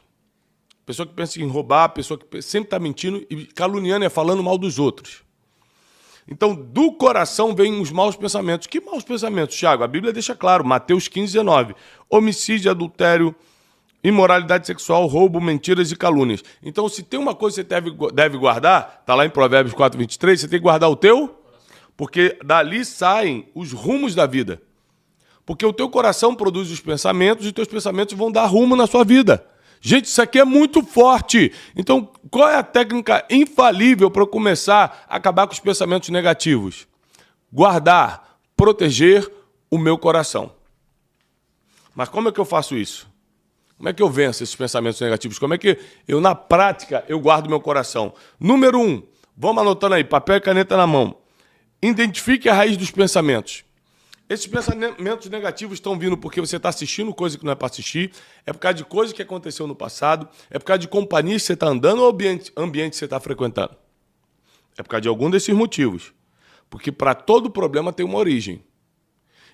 Pessoa que pensa em roubar, pessoa que sempre está mentindo e caluniando é falando mal dos outros. Então, do coração vêm os maus pensamentos. Que maus pensamentos, Thiago? A Bíblia deixa claro, Mateus 15:19. Homicídio, adultério, imoralidade sexual, roubo, mentiras e calúnias. Então, se tem uma coisa que você deve guardar, está lá em Provérbios 4:23, você tem que guardar o teu, porque dali saem os rumos da vida. Porque o teu coração produz os pensamentos e os teus pensamentos vão dar rumo na sua vida. Gente, isso aqui é muito forte. Então, qual é a técnica infalível para eu começar a acabar com os pensamentos negativos? Guardar, proteger o meu coração. Mas como é que eu faço isso? Como é que eu venço esses pensamentos negativos? Como é que eu, na prática, eu guardo meu coração? Número 1, vamos anotando aí, papel e caneta na mão. Identifique a raiz dos pensamentos. Esses pensamentos negativos estão vindo porque você está assistindo coisa que não é para assistir, é por causa de coisa que aconteceu no passado, é por causa de companhias que você está andando ou ambiente que você está frequentando. É por causa de algum desses motivos. Porque para todo problema tem uma origem.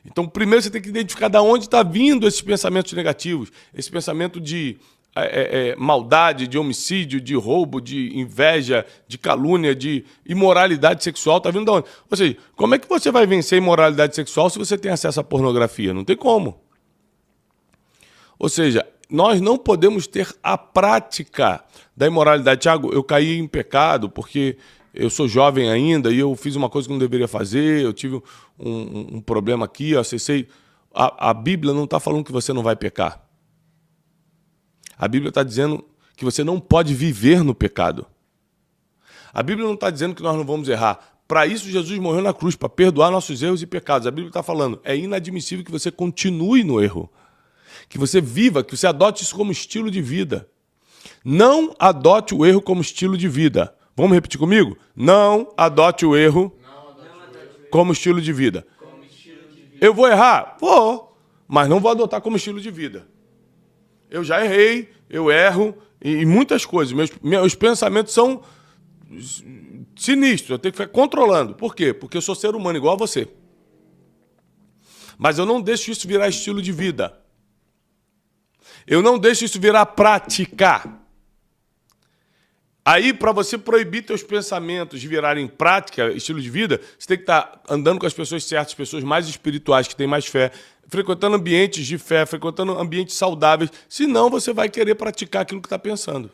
Então, primeiro você tem que identificar de onde está vindo esses pensamentos negativos, esse pensamento de maldade, de homicídio, de roubo, de inveja, de calúnia, de imoralidade sexual, está vindo de onde? Ou seja, como é que você vai vencer a imoralidade sexual se você tem acesso à pornografia? Não tem como. Ou seja, nós não podemos ter a prática da imoralidade. Tiago, eu caí em pecado porque eu sou jovem ainda e eu fiz uma coisa que não deveria fazer, eu tive um problema aqui, eu acessei. A Bíblia não está falando que você não vai pecar. A Bíblia está dizendo que você não pode viver no pecado. A Bíblia não está dizendo que nós não vamos errar. Para isso, Jesus morreu na cruz, para perdoar nossos erros e pecados. A Bíblia está falando, é inadmissível que você continue no erro. que você viva, que você adote isso como estilo de vida. Não adote o erro como estilo de vida. Vamos repetir comigo? Não adote o erro como estilo de vida. Eu vou errar? Vou, mas não vou adotar como estilo de vida. Eu já errei, eu erro em muitas coisas. Meus pensamentos são sinistros, eu tenho que ficar controlando. Por quê? Porque eu sou ser humano igual a você. Mas eu não deixo isso virar estilo de vida. Eu não deixo isso virar prática. Aí, para você proibir teus pensamentos de virarem prática, estilo de vida, você tem que estar andando com as pessoas certas, pessoas mais espirituais, que têm mais fé, frequentando ambientes de fé, frequentando ambientes saudáveis. Senão, você vai querer praticar aquilo que está pensando.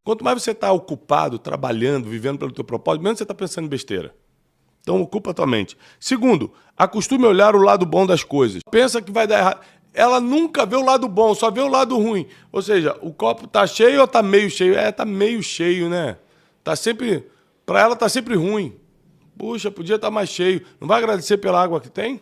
Quanto mais você está ocupado, trabalhando, vivendo pelo teu propósito, menos você está pensando em besteira. Então, ocupa a tua mente. Segundo, acostume a olhar o lado bom das coisas. Pensa que vai dar errado. Ela nunca vê o lado bom, só vê o lado ruim. Ou seja, o copo tá cheio ou tá meio cheio? Tá meio cheio, né? Tá sempre... Para ela tá sempre ruim. Puxa, podia estar mais cheio. Não vai agradecer pela água que tem?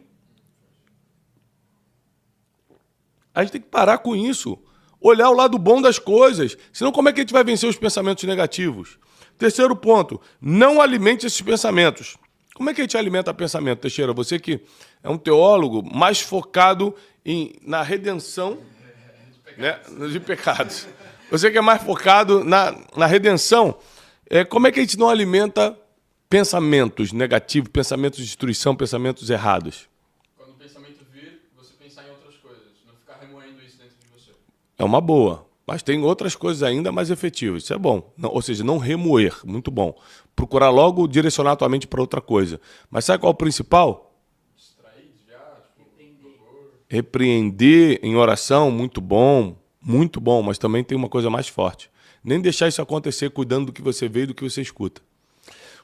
A gente tem que parar com isso. Olhar o lado bom das coisas. Senão, como é que a gente vai vencer os pensamentos negativos? Terceiro ponto, não alimente esses pensamentos. Como é que a gente alimenta pensamento, Teixeira? Você que é um teólogo mais focado na redenção, né, de pecados. Você que é mais focado na redenção, como é que a gente não alimenta pensamentos negativos, pensamentos de destruição, pensamentos errados? Quando o pensamento vir, você pensar em outras coisas, não ficar remoendo isso dentro de você. É uma boa, mas tem outras coisas ainda mais efetivas. Isso é bom. Não, ou seja, não remoer, muito bom. Procurar logo direcionar a tua mente para outra coisa. Mas sabe qual é o principal? Repreender em oração, muito bom, mas também tem uma coisa mais forte. Nem deixar isso acontecer cuidando do que você vê e do que você escuta.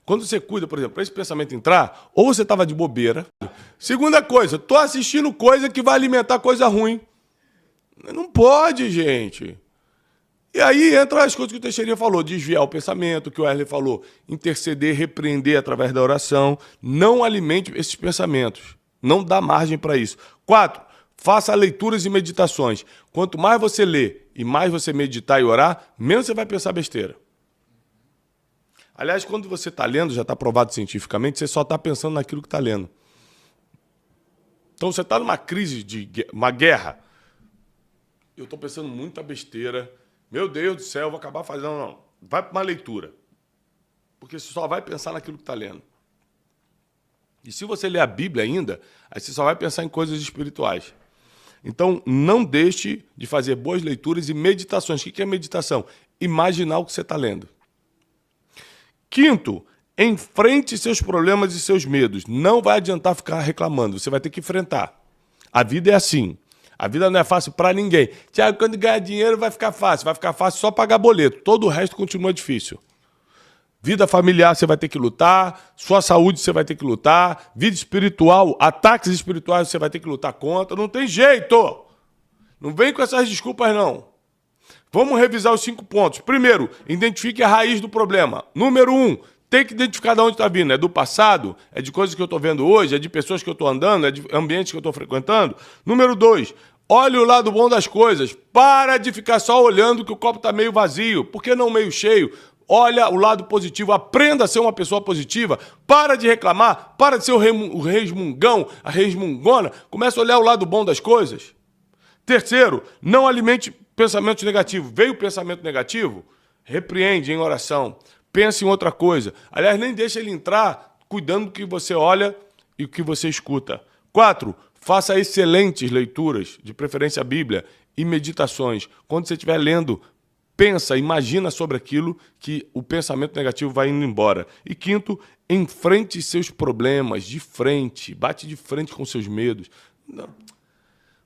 Quando você cuida, por exemplo, para esse pensamento entrar, ou você estava de bobeira. Segunda coisa, estou assistindo coisa que vai alimentar coisa ruim. Não pode, gente. E aí entra as coisas que o Teixeirinha falou, desviar o pensamento, que o Wesley falou, interceder, repreender através da oração. Não alimente esses pensamentos. Não dá margem para isso. 4, faça leituras e meditações. Quanto mais você lê e mais você meditar e orar, menos você vai pensar besteira. Aliás, quando você está lendo, já está provado cientificamente, você só está pensando naquilo que está lendo. Então, você está numa crise, uma guerra. Eu estou pensando muita besteira. Meu Deus do céu, eu vou acabar fazendo... Não. Vai para uma leitura. Porque você só vai pensar naquilo que está lendo. E se você ler a Bíblia ainda, aí você só vai pensar em coisas espirituais. Então, não deixe de fazer boas leituras e meditações. O que é meditação? Imaginar o que você está lendo. 5, enfrente seus problemas e seus medos. Não vai adiantar ficar reclamando, você vai ter que enfrentar. A vida é assim. A vida não é fácil para ninguém. Tiago, quando ganhar dinheiro vai ficar fácil. Vai ficar fácil só pagar boleto. Todo o resto continua difícil. Vida familiar você vai ter que lutar, sua saúde você vai ter que lutar, vida espiritual, ataques espirituais você vai ter que lutar contra. Não tem jeito. Não vem com essas desculpas, não. Vamos revisar os 5 pontos. Primeiro, identifique a raiz do problema. Número 1, tem que identificar de onde está vindo. É do passado? É de coisas que eu estou vendo hoje? É de pessoas que eu estou andando? É de ambientes que eu estou frequentando? Número 2, olhe o lado bom das coisas. Para de ficar só olhando que o copo está meio vazio. Por que não meio cheio? Olha o lado positivo, aprenda a ser uma pessoa positiva. Para de reclamar, para de ser o resmungão, a resmungona. Começa a olhar o lado bom das coisas. Terceiro, não alimente pensamentos negativos. Veio o pensamento negativo? Repreende em oração. Pense em outra coisa. Aliás, nem deixa ele entrar cuidando do que você olha e o que você escuta. 4, faça excelentes leituras, de preferência a Bíblia, e meditações. Quando você estiver lendo, pensa, imagina sobre aquilo que o pensamento negativo vai indo embora. E 5, enfrente seus problemas de frente. Bate de frente com seus medos.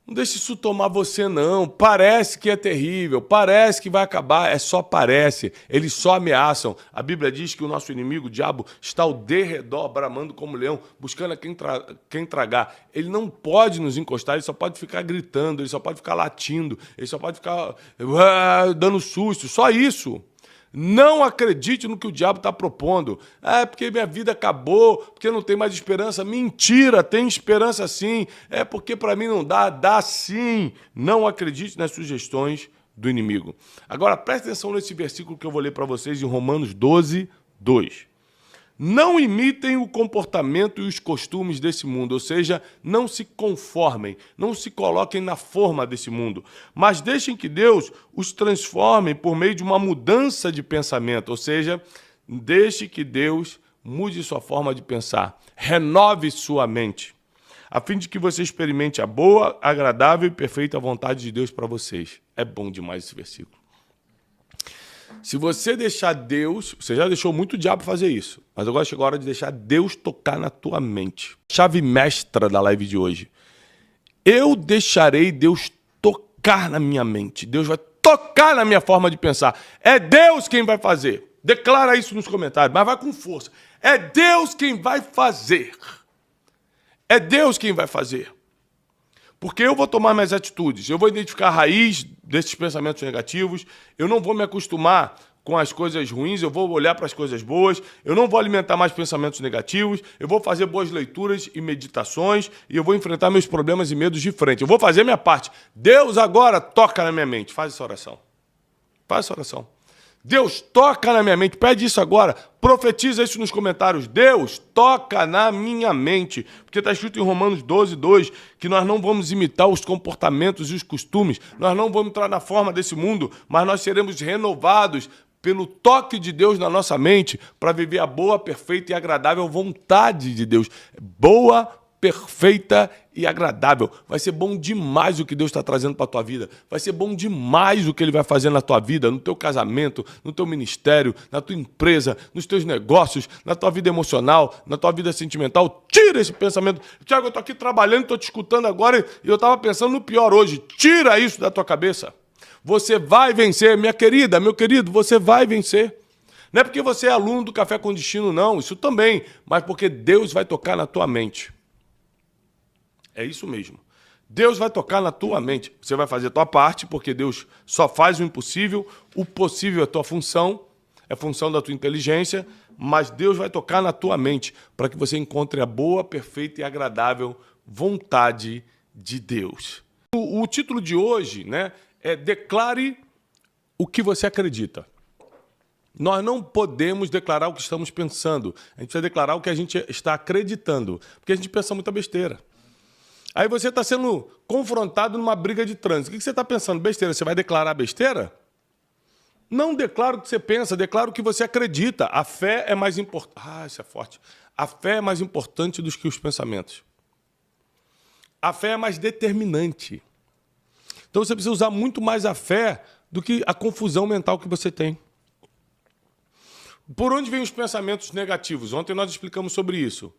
Não deixe isso tomar você, não. Parece que é terrível, parece que vai acabar, é só parece. Eles só ameaçam. A Bíblia diz que o nosso inimigo, o diabo, está ao derredor, bramando como leão, buscando a quem tragar. Ele não pode nos encostar, ele só pode ficar gritando, ele só pode ficar latindo, ele só pode ficar dando susto, só isso. Não acredite no que o diabo está propondo. É porque minha vida acabou, porque não tem mais esperança. Mentira, tem esperança sim. É porque para mim não dá, dá sim. Não acredite nas sugestões do inimigo. Agora, preste atenção nesse versículo que eu vou ler para vocês em Romanos 12, 2. Não imitem o comportamento e os costumes desse mundo, ou seja, não se conformem, não se coloquem na forma desse mundo, mas deixem que Deus os transforme por meio de uma mudança de pensamento, ou seja, deixe que Deus mude sua forma de pensar, renove sua mente, a fim de que você experimente a boa, agradável e perfeita vontade de Deus para vocês. É bom demais esse versículo. Se você deixar Deus, você já deixou muito o diabo fazer isso, mas agora chegou a hora de deixar Deus tocar na tua mente. Chave mestra da live de hoje. Eu deixarei Deus tocar na minha mente. Deus vai tocar na minha forma de pensar. É Deus quem vai fazer. Declara isso nos comentários, mas vai com força. É Deus quem vai fazer. É Deus quem vai fazer. Porque eu vou tomar minhas atitudes, eu vou identificar a raiz desses pensamentos negativos, eu não vou me acostumar com as coisas ruins, eu vou olhar para as coisas boas, eu não vou alimentar mais pensamentos negativos, eu vou fazer boas leituras e meditações e eu vou enfrentar meus problemas e medos de frente. Eu vou fazer minha parte. Deus agora toca na minha mente. Faz essa oração. Faz essa oração. Deus, toca na minha mente. Pede isso agora. Profetiza isso nos comentários. Deus, toca na minha mente. Porque está escrito em Romanos 12, 2, que nós não vamos imitar os comportamentos e os costumes. Nós não vamos entrar na forma desse mundo, mas nós seremos renovados pelo toque de Deus na nossa mente para viver a boa, perfeita e agradável vontade de Deus. Boa, perfeita e agradável. Vai ser bom demais o que Deus está trazendo para a tua vida. Vai ser bom demais o que Ele vai fazer na tua vida, no teu casamento, no teu ministério, na tua empresa, nos teus negócios, na tua vida emocional, na tua vida sentimental. Tira esse pensamento. Tiago, eu estou aqui trabalhando, estou te escutando agora e eu estava pensando no pior hoje. Tira isso da tua cabeça. Você vai vencer, minha querida, meu querido, você vai vencer. Não é porque você é aluno do Café com Destino, não. Isso também. Mas porque Deus vai tocar na tua mente. É isso mesmo. Deus vai tocar na tua mente. Você vai fazer a tua parte, porque Deus só faz o impossível. O possível é a tua função, é função da tua inteligência, mas Deus vai tocar na tua mente para que você encontre a boa, perfeita e agradável vontade de Deus. O título de hoje, né, é Declare o que você acredita. Nós não podemos declarar o que estamos pensando. A gente vai declarar o que a gente está acreditando, porque a gente pensa muita besteira. Aí você está sendo confrontado numa briga de trânsito. O que você está pensando? Besteira? Você vai declarar besteira? Não declara o que você pensa, declara o que você acredita. A fé é mais importante. Ah, isso é forte. A fé é mais importante do que os pensamentos. A fé é mais determinante. Então você precisa usar muito mais a fé do que a confusão mental que você tem. Por onde vêm os pensamentos negativos? Ontem nós explicamos sobre isso.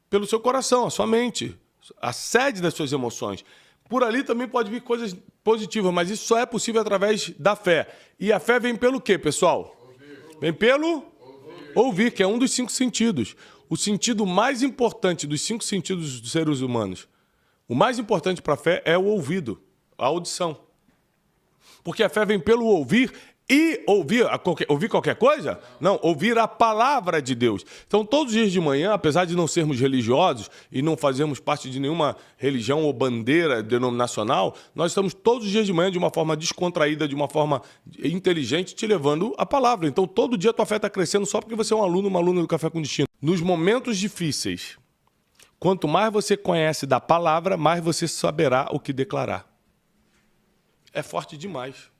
Pelo seu coração, a sua mente. A sede das suas emoções. Por ali também pode vir coisas positivas, mas isso só é possível através da fé. E a fé vem pelo quê, pessoal? Vem pelo ouvir, que é um dos 5 sentidos. O sentido mais importante dos 5 sentidos dos seres humanos, o mais importante para a fé é o ouvido, a audição. Porque a fé vem pelo ouvir. E ouvir qualquer coisa? Não, ouvir a palavra de Deus. Então, todos os dias de manhã, apesar de não sermos religiosos e não fazermos parte de nenhuma religião ou bandeira denominacional, nós estamos todos os dias de manhã de uma forma descontraída, de uma forma inteligente, te levando a palavra. Então, todo dia a tua fé está crescendo só porque você é um aluno, uma aluna do Café com Destino. Nos momentos difíceis, quanto mais você conhece da palavra, mais você saberá o que declarar. É forte demais.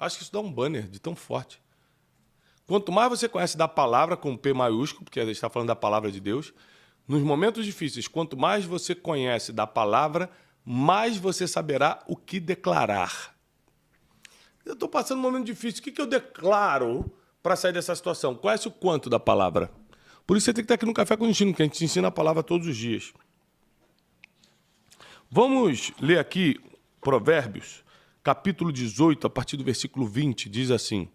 Acho que isso dá um banner de tão forte. Quanto mais você conhece da palavra com P maiúsculo, porque a gente está falando da palavra de Deus, nos momentos difíceis, quanto mais você conhece da palavra, mais você saberá o que declarar. Eu estou passando um momento difícil. O que eu declaro para sair dessa situação? Conhece o quanto da palavra? Por isso você tem que estar aqui no Café com Destino, que a gente te ensina a palavra todos os dias. Vamos ler aqui Provérbios, capítulo 18, a partir do versículo 20, diz assim: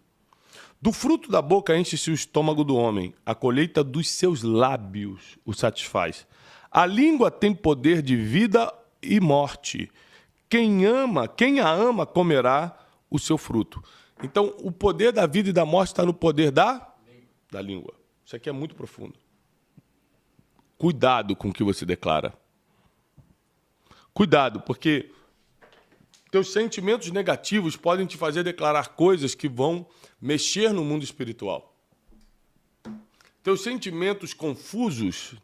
do fruto da boca enche-se o estômago do homem, a colheita dos seus lábios o satisfaz. A língua tem poder de vida e morte. Quem a ama comerá o seu fruto. Então, o poder da vida e da morte está no poder da língua. Isso aqui é muito profundo. Cuidado com o que você declara. Cuidado, porque teus sentimentos negativos podem te fazer declarar coisas que vão mexer no mundo espiritual. Teus sentimentos confusos,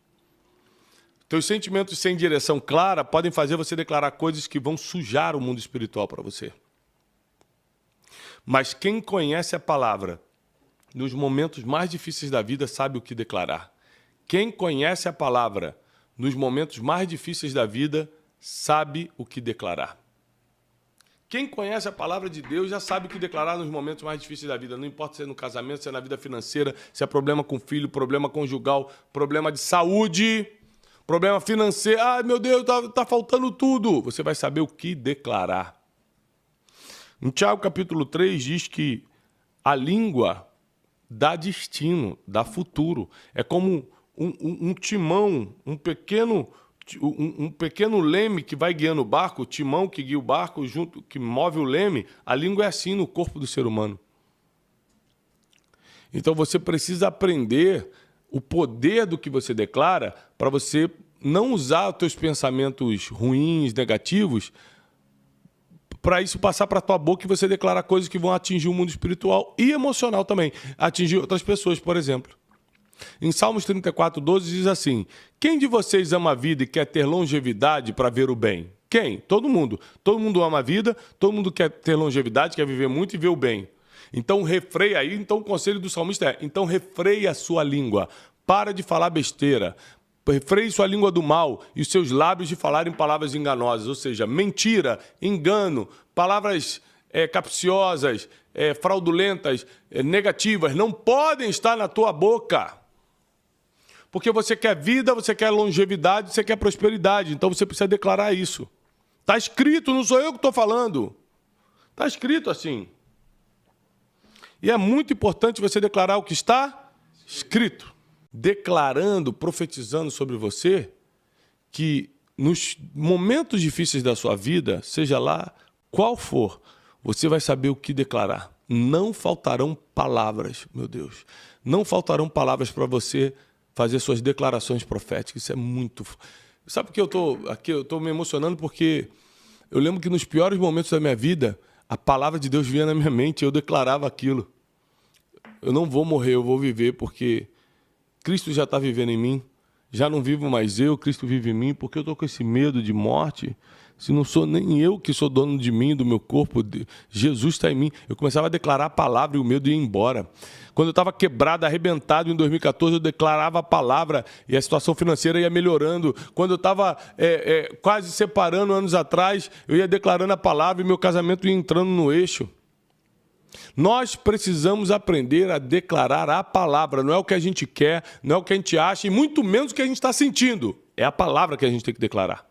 teus sentimentos sem direção clara podem fazer você declarar coisas que vão sujar o mundo espiritual para você. Mas quem conhece a palavra nos momentos mais difíceis da vida sabe o que declarar. Quem conhece a palavra nos momentos mais difíceis da vida sabe o que declarar. Quem conhece a palavra de Deus já sabe o que declarar nos momentos mais difíceis da vida. Não importa se é no casamento, se é na vida financeira, se é problema com o filho, problema conjugal, problema de saúde, problema financeiro. Ah, meu Deus, tá faltando tudo. Você vai saber o que declarar. Em Tiago, capítulo 3, diz que a língua dá destino, dá futuro. É como um timão, um pequeno leme que vai guiando o barco, o timão que guia o barco, junto, que move o leme. A língua é assim no corpo do ser humano. Então você precisa aprender o poder do que você declara para você não usar os teus pensamentos ruins, negativos, para isso passar para a tua boca e você declarar coisas que vão atingir o mundo espiritual e emocional também. Atingir outras pessoas, por exemplo. Em Salmos 34:12 diz assim: quem de vocês ama a vida e quer ter longevidade para ver o bem? Quem? Todo mundo. Todo mundo ama a vida, todo mundo quer ter longevidade, quer viver muito e ver o bem. Então refreia aí, então o conselho do salmista é: então refreia a sua língua, para de falar besteira. Refreie sua língua do mal e os seus lábios de falarem palavras enganosas, ou seja, mentira, engano, palavras capciosas, fraudulentas, negativas, não podem estar na tua boca. Porque você quer vida, você quer longevidade, você quer prosperidade, então você precisa declarar isso. Está escrito, não sou eu que estou falando. Está escrito assim. E é muito importante você declarar o que está escrito. Declarando, profetizando sobre você, que nos momentos difíceis da sua vida, seja lá qual for, você vai saber o que declarar. Não faltarão palavras, meu Deus. Não faltarão palavras para você fazer suas declarações proféticas. Isso é muito... Sabe por que eu estou me emocionando? Porque eu lembro que nos piores momentos da minha vida, a palavra de Deus vinha na minha mente e eu declarava aquilo. Eu não vou morrer, eu vou viver, porque Cristo já está vivendo em mim, já não vivo mais eu, Cristo vive em mim, porque eu estou com esse medo de morte, se não sou nem eu que sou dono de mim, do meu corpo, Jesus está em mim. Eu começava a declarar a palavra e o medo ia embora. Quando eu estava quebrado, arrebentado em 2014, eu declarava a palavra e a situação financeira ia melhorando. Quando eu estava quase separando anos atrás, eu ia declarando a palavra e meu casamento ia entrando no eixo. Nós precisamos aprender a declarar a palavra. Não é o que a gente quer, não é o que a gente acha, e muito menos o que a gente está sentindo. É a palavra que a gente tem que declarar.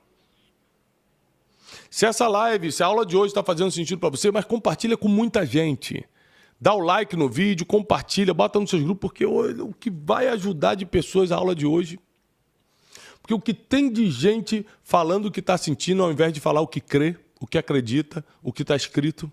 Se essa live, se a aula de hoje está fazendo sentido para você, mas compartilha com muita gente. Dá o like no vídeo, compartilha, bota nos seus grupos, porque o que vai ajudar de pessoas a aula de hoje. Porque o que tem de gente falando o que está sentindo, ao invés de falar o que crê, o que acredita, o que está escrito.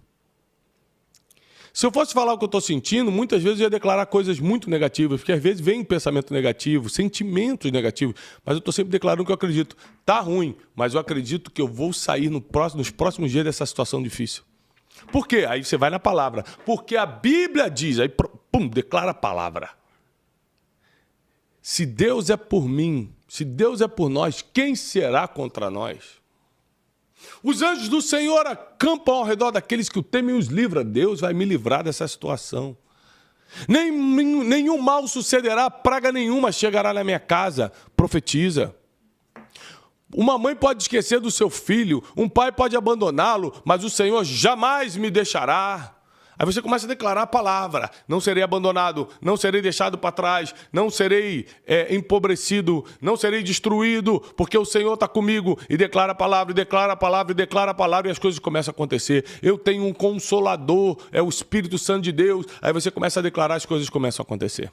Se eu fosse falar o que eu estou sentindo, muitas vezes eu ia declarar coisas muito negativas, porque às vezes vem pensamento negativo, sentimentos negativos, mas eu estou sempre declarando o que eu acredito. Tá ruim, mas eu acredito que eu vou sair nos próximos dias dessa situação difícil. Por quê? Aí você vai na palavra. Porque a Bíblia diz, aí pum, declara a palavra. Se Deus é por mim, se Deus é por nós, quem será contra nós? Os anjos do Senhor acampam ao redor daqueles que o temem e os livra. Deus vai me livrar dessa situação. Nenhum mal sucederá, praga nenhuma chegará na minha casa. Profetiza. Uma mãe pode esquecer do seu filho, um pai pode abandoná-lo, mas o Senhor jamais me deixará. Aí você começa a declarar a palavra: não serei abandonado, não serei deixado para trás, não serei empobrecido, não serei destruído, porque o Senhor está comigo. E declara a palavra, e declara a palavra, e declara a palavra, e as coisas começam a acontecer. Eu tenho um consolador, é o Espírito Santo de Deus. Aí você começa a declarar, as coisas começam a acontecer.